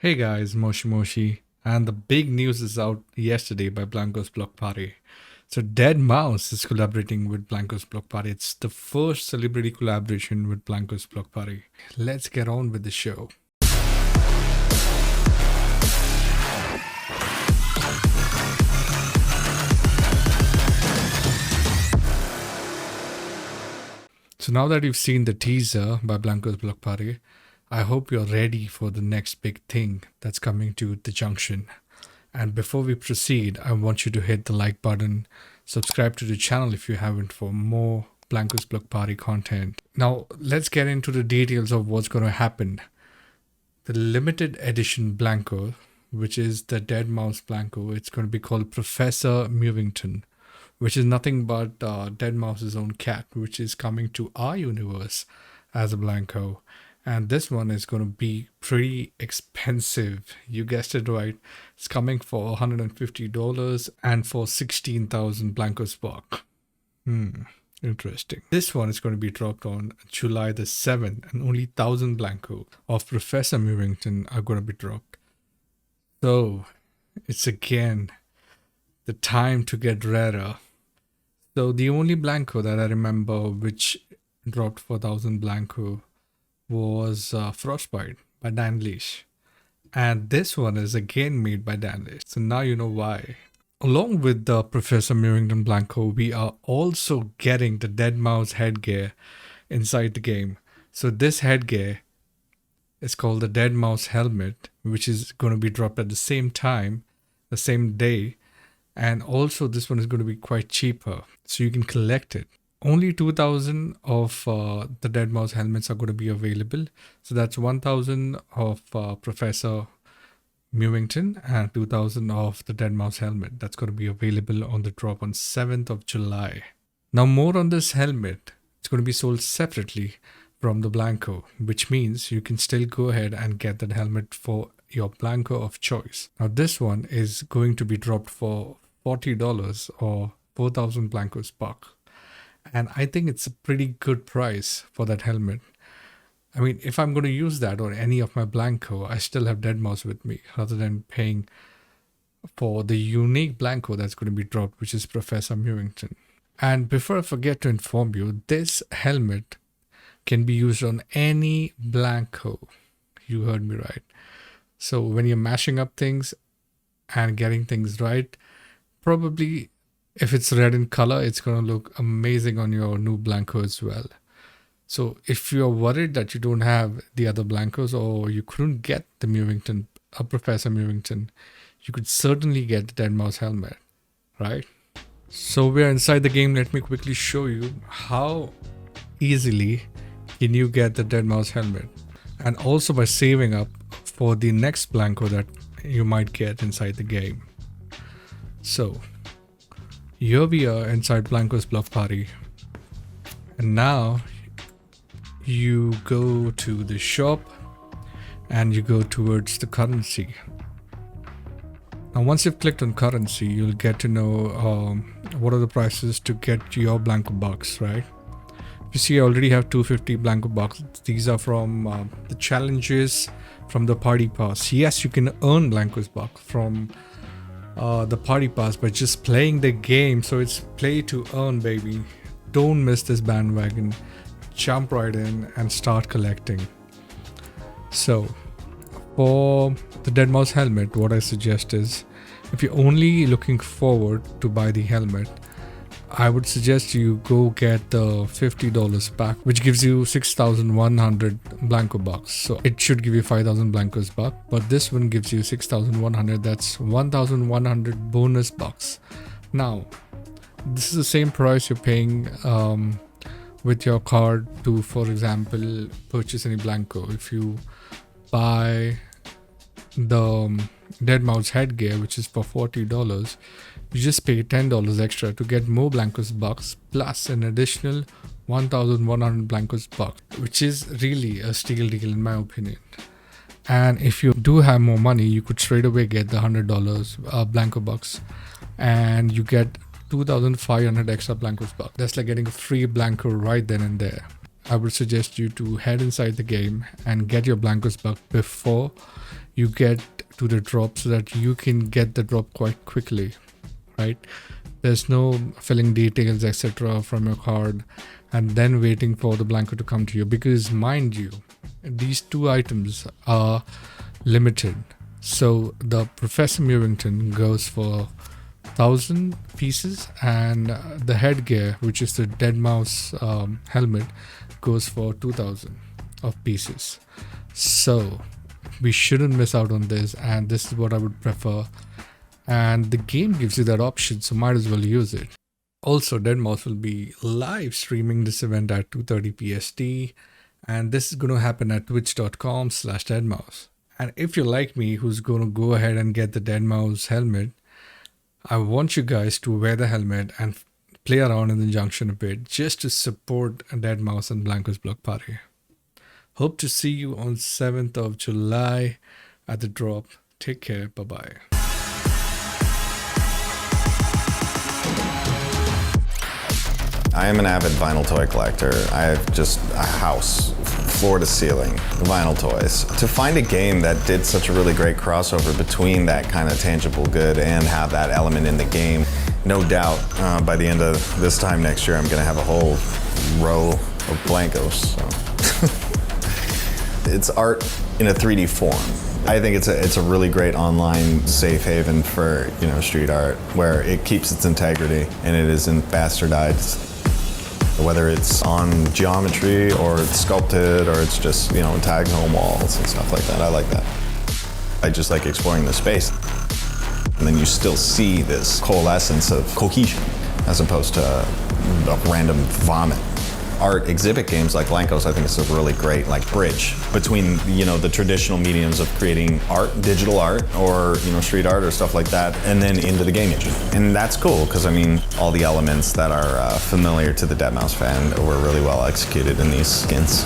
Hey guys, Moshi, and the big news is out yesterday by Blankos Block Party. So Deadmau5 is collaborating with Blankos Block Party. It's the first celebrity collaboration with Blankos Block Party. Let's get on with the show. So now that you've seen the teaser by Blankos Block Party, I hope you're ready for the next big thing that's coming to the junction. And before we proceed, I want you to hit the like button, subscribe to the channel if you haven't for more Blankos Block Party content. Now let's get into the details of what's going to happen. The limited edition Blanko, which is the Deadmau5 Blanko, it's going to be called Professor Meowington, which is nothing but Deadmau5's own cat, which is coming to our universe as a Blanko. And this one is going to be pretty expensive. You guessed it right. It's coming for $150 and for 16,000 Blankos Bucks. Interesting. This one is going to be dropped on July the 7th, and only 1,000 Blanko of Professor Meowington are going to be dropped. So it's again the time to get rarer. So the only Blanko that I remember which dropped for 1,000 Blanko was Frostbite by Dan Lish. And this one is again made by Dan Lish. So now you know why. Along with the Professor Meowingtons Blanko, we are also getting the Deadmau5 headgear inside the game. So this headgear is called the Deadmau5 helmet, which is going to be dropped at the same time, the same day. And also this one is going to be quite cheaper, so you can collect it. Only 2,000 of the Deadmau5 helmets are going to be available. So that's 1,000 of Professor Meowington and 2,000 of the Deadmau5 helmet. That's going to be available on the drop on 7th of July. Now more on this helmet. It's going to be sold separately from the Blanko, which means you can still go ahead and get that helmet for your Blanko of choice. Now this one is going to be dropped for $40 or 4,000 Blankos Bucks. And I think it's a pretty good price for that helmet. I mean, if I'm going to use that on any of my Blanko, I still have Deadmau5 with me, rather than paying for the unique Blanko that's going to be dropped, which is Professor Meowington. And before I forget to inform you, this helmet can be used on any Blanko. You heard me right. So when you're mashing up things and getting things right, probably if it's red in color, it's going to look amazing on your new Blanko as well. So if you're worried that you don't have the other Blankos, or you couldn't get the Meowington, Professor Meowington, you could certainly get the Deadmau5 helmet, right? So we're inside the game. Let me quickly show you how easily can you get the Deadmau5 helmet, and also by saving up for the next Blanko that you might get inside the game. So here we are inside Blankos Block Party, and now you go to the shop and you go towards the currency. Now once you've clicked on currency, you'll get to know what are the prices to get your Blanko Bucks, right? You see I already have 250 Blanko Bucks. These are from the challenges from the party pass. Yes, you can earn Blankos Bucks from the party pass by just playing the game. So it's play to earn, baby. Don't miss this bandwagon. Jump right in and start collecting. So for the Deadmau5 helmet, what I suggest is, if you're only looking forward to buy the helmet, I would suggest you go get the $50 pack, which gives you 6,100 Blanko Bucks. So it should give you 5,000 Blankos Bucks, but this one gives you 6,100. That's 1,100 bonus bucks. Now, this is the same price you're paying with your card to, for example, purchase any Blanko. If you buy the Deadmau5 headgear, which is for $40, you just pay $10 extra to get more Blankos Bucks plus an additional 1,100 Blankos Bucks, which is really a steal deal in my opinion. And if you do have more money, you could straight away get the $100 Blanko Bucks, and you get 2,500 extra Blankos Bucks. That's like getting a free Blanko right then and there. I would suggest you to head inside the game and get your Blankos Buck before you get to the drop, so that you can get the drop quite quickly, right? There's no filling details, etc. from your card and then waiting for the Blanko to come to you, because mind you, these two items are limited. So the Professor Meowington goes for 1,000 pieces, and the headgear, which is the Deadmau5 helmet, goes for 2,000 of pieces. So we shouldn't miss out on this, and this is what I would prefer. And the game gives you that option, so might as well use it. Also, Deadmau5 will be live streaming this event at 2:30 PST, and this is going to happen at twitch.com/Deadmau5. And if you're like me, who's going to go ahead and get the Deadmau5 helmet, I want you guys to wear the helmet and play around in the junction a bit, just to support Deadmau5 and Blankos Block Party. Hope to see you on 7th of July at the drop. Take care. Bye-bye. I am an avid vinyl toy collector. I have just a house, floor to ceiling, vinyl toys. To find a game that did such a really great crossover between that kind of tangible good and have that element in the game, no doubt by the end of this time next year, I'm gonna have a whole row of Blankos. So. It's art in a 3D form. I think it's a really great online safe haven for, you know, street art, where it keeps its integrity and it isn't bastardized. Whether it's on geometry or it's sculpted or it's just, you know, tags on walls and stuff like that. I like that. I just like exploring the space. And then you still see this coalescence of cohesion as opposed to a random vomit. Art exhibit games like Blankos, I think it's a really great bridge between, you know, the traditional mediums of creating art, digital art, or, you know, street art or stuff like that, and then into the game engine. And that's cool, because I mean, all the elements that are familiar to the Deadmau5 fan were really well executed in these skins.